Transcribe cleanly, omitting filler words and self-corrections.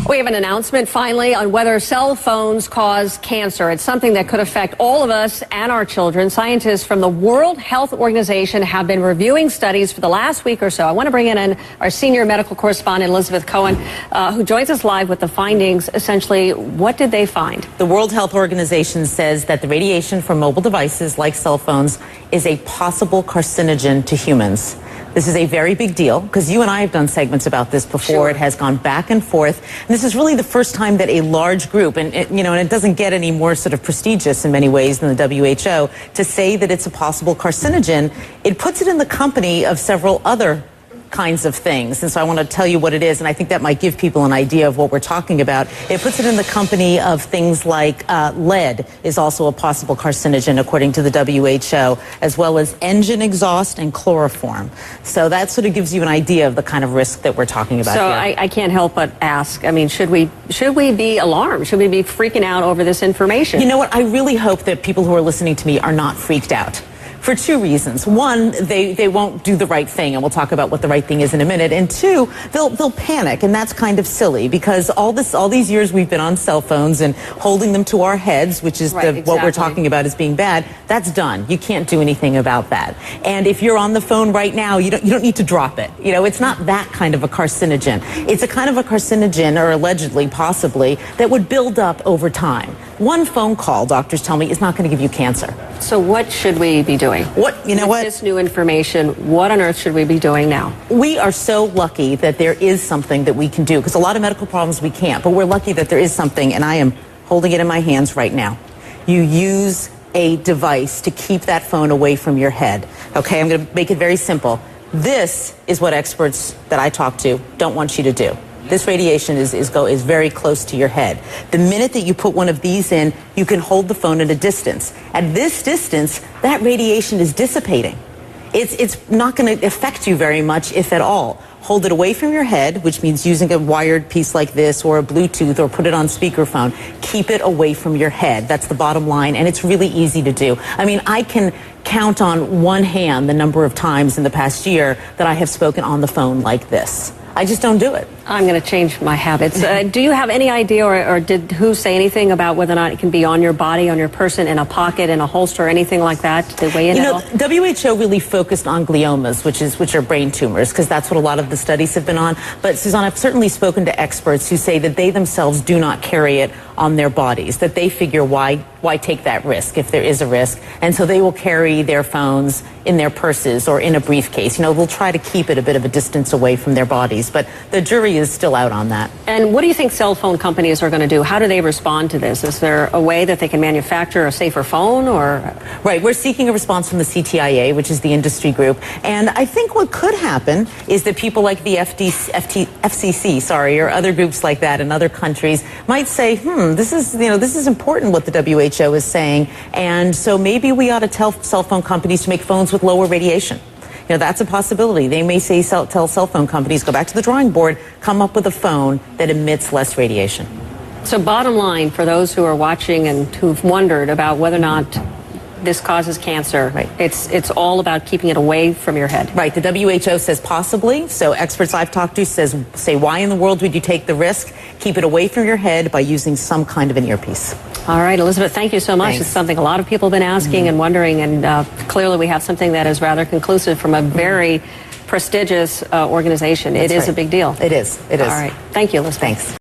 We have an announcement finally on whether cell phones cause cancer. It's something that could affect all of us and our children. Scientists from the World Health Organization have been reviewing studies for the last week or so. I want to bring in our senior medical correspondent, Elizabeth Cohen, who joins us live with the findings. Essentially, what did they find? The World Health Organization says that the radiation from mobile devices like cell phones is a possible carcinogen to humans. This is a very big deal because you and I have done segments about this before. Sure. It has gone back and forth. And this is really the first time that a large group, and it doesn't get any more sort of prestigious in many ways than the W.H.O, to say that it's a possible carcinogen. It puts it in the company of several other kinds of things. And so I want to tell you what it is, and I think that might give people an idea of what we're talking about. It puts it in the company of things like lead is also a possible carcinogen, according to the WHO, as well as engine exhaust and chloroform. So that sort of gives you an idea of the kind of risk that we're talking about so here. I can't help but ask, I mean, should we be alarmed? Should we be freaking out over this information? You know what? I really hope that people who are listening to me are not freaked out. For two reasons. One, they won't do the right thing, and we'll talk about what the right thing is in a minute. And two, they'll panic, and that's kind of silly because all these years we've been on cell phones and holding them to our heads, which is what we're talking about as being bad. That's done. You can't do anything about that. And if you're on the phone right now, you don't need to drop it. You know, it's not that kind of a carcinogen. It's a kind of a carcinogen, or allegedly, possibly, that would build up over time. One phone call, doctors tell me, is not going to give you cancer. So what should we be doing? With this new information, what on earth should we be doing now? We are so lucky that there is something that we can do, because a lot of medical problems we can't, but we're lucky that there is something, and I am holding it in my hands right now. You use a device to keep that phone away from your head. Okay, I'm going to make it very simple. This is what experts that I talk to don't want you to do. This radiation is very close to your head. The minute that you put one of these in, you can hold the phone at a distance. At this distance, that radiation is dissipating. It's not going to affect you very much, if at all. Hold it away from your head, which means using a wired piece like this or a Bluetooth, or put it on speakerphone. Keep it away from your head. That's the bottom line, and it's really easy to do. I mean, I can count on one hand the number of times in the past year that I have spoken on the phone like this. I just don't do it. I'm going to change my habits. Do you have any idea, or did WHO say anything about whether or not it can be on your body, on your person, in a pocket, in a holster, anything like that? Did they weigh in at all? WHO really focused on gliomas, which are brain tumors, because that's what a lot of the studies have been on. But Suzanne, I've certainly spoken to experts who say that they themselves do not carry it on their bodies, that they figure why take that risk if there is a risk, and so they will carry their phones in their purses or in a briefcase. You know, they'll try to keep it a bit of a distance away from their bodies, but the jury is still out on that. And what do you think cell phone companies are going to do? How do they respond to this? Is there a way that they can manufacture a safer phone, or? Right, we're seeking a response from the CTIA, which is the industry group, and I think what could happen is that people like the FCC, or other groups like that in other countries might say, this is important what the WHO is saying, and so maybe we ought to tell cell phone companies to make phones with lower radiation. You know, that's a possibility. They may say, tell cell phone companies, go back to the drawing board, come up with a phone that emits less radiation. So bottom line, for those who are watching and who've wondered about whether or not this causes cancer, right, it's all about keeping it away from your head. Right. The WHO says possibly. So experts I've talked to say, why in the world would you take the risk? Keep it away from your head by using some kind of an earpiece. All right, Elizabeth, thank you so much. Thanks. It's something a lot of people have been asking and wondering, and clearly we have something that is rather conclusive from a very prestigious organization. It is a big deal. It is. It is. All right. Thank you, Elizabeth. Thanks.